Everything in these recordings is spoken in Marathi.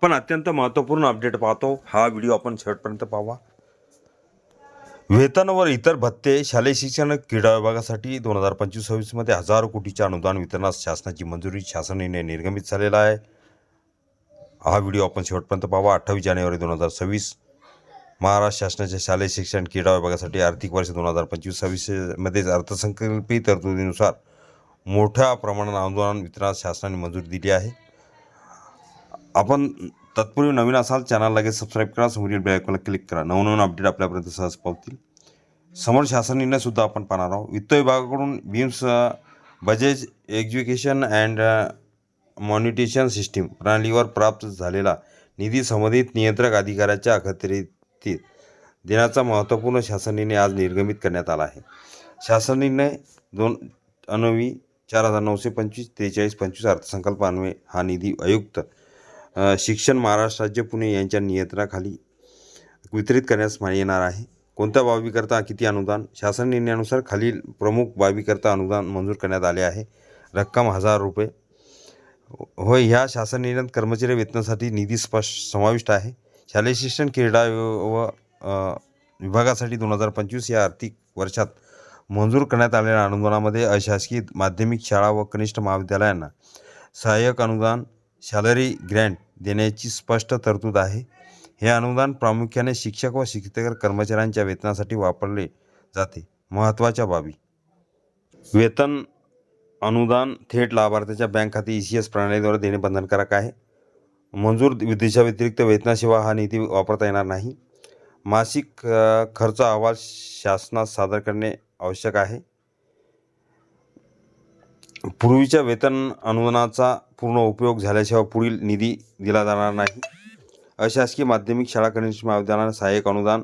आपण अत्यंत महत्त्वपूर्ण अपडेट पाहतो। हा व्हिडिओ आपण शेवटपर्यंत पाहावा। वेतन व इतर भत्ते शालेय शिक्षण क्रीडा विभागासाठी 2025-26 मध्ये हजारो कोटीचे अनुदान वितरणास शासनाची मंजुरी शासनाने निर्गमित झालेला आहे। हा व्हिडिओ आपण शेवटपर्यंत पाहावा। 28 जानेवारी 2026 महाराष्ट्र शासनाच्या शालेय शिक्षण क्रीडा विभागासाठी आर्थिक वर्ष 2025-26 मध्ये अर्थसंकल्पीय तरतुदीनुसार मोठ्या प्रमाणात अनुदान वितरणास शासनाने मंजुरी दिली आहे। आपण तत्पूर्वी नवीन असाल चॅनल लगेच सबस्क्राइब करा, समोरील बेल आयकॉनला क्लिक करा। नवनवीन अपडेट आपल्यापर्यंत सहज पोहोचतील। समोर शासन निर्णय सुद्धा आपण पाहणार आहोत। वित्त विभागाकडून BEAMS budget execution and monitoring system प्रणालीवर प्राप्त झालेला निधी संबंधित नियंत्रक अधिकाऱ्याच्या अखत्यारीत देण्याचा महत्त्वपूर्ण शासन निर्णय आज निर्गमित करण्यात आला आहे। शासन निर्णय 2/4925-4325 अर्थसंकल्प अन्वये हा निधी आयुक्त शिक्षण महाराष्ट्र राज्य पुणे यांच्या नियंत्रणाखाली वितरित करण्यास येणार आहे। कोणत्या बाबीकरता किती अनुदान? शासन निर्णयानुसार खालील प्रमुख बाबीकरता अनुदान मंजूर करण्यात आले आहे। रक्कम 1000 रुपये होय। ह्या शासन निर्णयात कर्मचारी वेतनासाठी निधी समाविष्ट आहे। शालेय शिक्षण क्रीडा व विभागासाठी 2025 या आर्थिक वर्षात मंजूर करण्यात आलेल्या अनुदानामध्ये अशासकीय माध्यमिक शाळा व कनिष्ठ महाविद्यालयांना सहाय्यक अनुदान सॅलरी ग्रँट देण्याची स्पष्ट तरतूद आहे। हे अनुदान प्रामुख्याने शिक्षक व शिक्षकेतर कर्मचाऱ्यांच्या वेतनासाठी वापरले जाते। महत्त्वाच्या बाबी: वेतन अनुदान थेट लाभार्थ्याच्या बँक खाते ECS प्रणालीद्वारे देणे बंधनकारक आहे। मंजूर देशाव्यतिरिक्त वेतनाशिवाय हा निधी वापरता येणार नाही। मासिक खर्च अहवाल शासनास सादर करणे आवश्यक आहे। पूर्वीच्या वेतन अनुदानाचा पूर्ण उपयोग झाल्याशिवाय पुढील निधी दिला जाणार नाही। अशासकीय माध्यमिक शाळा कनिष्ठ महाविद्यालयांना सहाय्यक अनुदान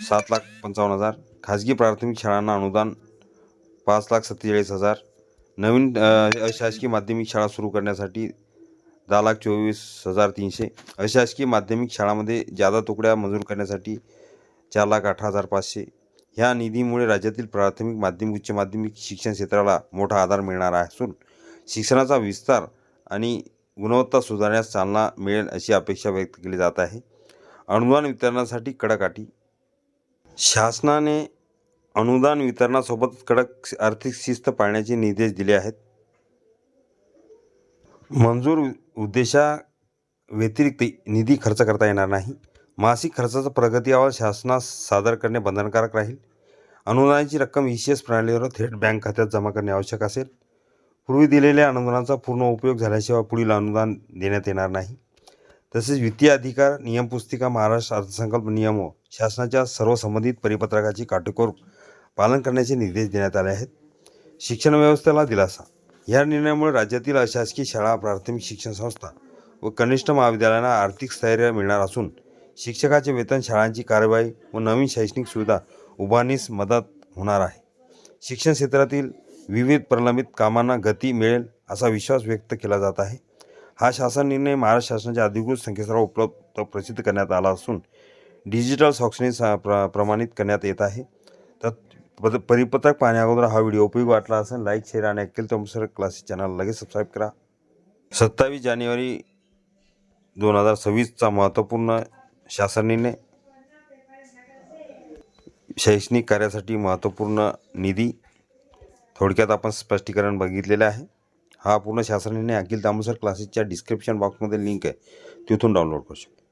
7,55,000, खाजगी प्राथमिक शाळांना अनुदान 5,47,000, नवीन अशासकीय माध्यमिक शाळा सुरू करण्यासाठी 10,24,300, अशासकीय माध्यमिक शाळांमध्ये जादा तुकड्या मंजूर करण्यासाठी 4,18,500। ह्या निधीमुळे राज्यातील प्राथमिक माध्यमिक उच्च माध्यमिक शिक्षण क्षेत्राला मोठा आधार मिळणार असून शिक्षणाचा विस्तार आणि गुणवत्ता सुधारण्यास चालना मिळेल अशी अपेक्षा व्यक्त केली जात आहे। अनुदान वितरणासाठी कडक अटी: शासनाने अनुदान वितरणासोबत कडक आर्थिक शिस्त पाळण्याचे निर्देश दिले आहेत। मंजूर उद्देशा व्यतिरिक्त निधी खर्च करता येणार नाही। मासिक खर्चाचा प्रगती अहवाल शासनास सादर करणे बंधनकारक राहील। अनुदानाची रक्कम ECS प्रणालीवर थेट बँक खात्यात जमा करणे आवश्यक असेल। पूर्वी दिलेल्या अनुदानाचा पूर्ण उपयोग झाल्याशिवाय पुढील अनुदान देण्यात येणार नाही। तसेच वित्तीय अधिकार नियमपुस्तिका महाराष्ट्र अर्थसंकल्प नियम व शासनाच्या सर्व संबंधित परिपत्रकाचे काटेकोर पालन करण्याचे निर्देश देण्यात आले आहेत। शिक्षण व्यवस्थेला दिलासा: या निर्णयामुळे राज्यातील अशासकीय शाळा प्राथमिक शिक्षण संस्था व कनिष्ठ महाविद्यालयांना आर्थिक स्थैर्य मिळणार असून शिक्षकाचे वेतन शाळांची कार्यवाही व नवीन शैक्षणिक सुविधा उभारणीस मदत होणार आहे। शिक्षण क्षेत्रातील विविध प्रलंबित कामांना गती मिळेल असा विश्वास व्यक्त केला जात आहे। हा शासन निर्णय महाराष्ट्र शासनाच्या अधिकृत संकेतस्थळावर उपलब्ध प्रसिद्ध करण्यात आला असून डिजिटल स्वाक्षरी प्रमाणित करण्यात येत आहे। तर परिपत्रक पाहण्या अगोदर हा व्हिडिओ उपयोगी वाटला असेल लाईक शेअर आणि अखिल तमसर क्लासेस चॅनल लगेच सबस्क्राईब करा। 27 जानेवारी 2026 चा महत्त्वपूर्ण शासन निर्णय, शैक्षणिक कार्यासाठी महत्त्वपूर्ण निधी थोडक्यात आपण स्पष्टीकरण बघितलेले आहे। हा पूर्ण शासन निर्णय अखिल तांबूसर क्लासेसच्या डिस्क्रिप्शन बॉक्समध्ये लिंक आहे, तिथून डाउनलोड करू शकता।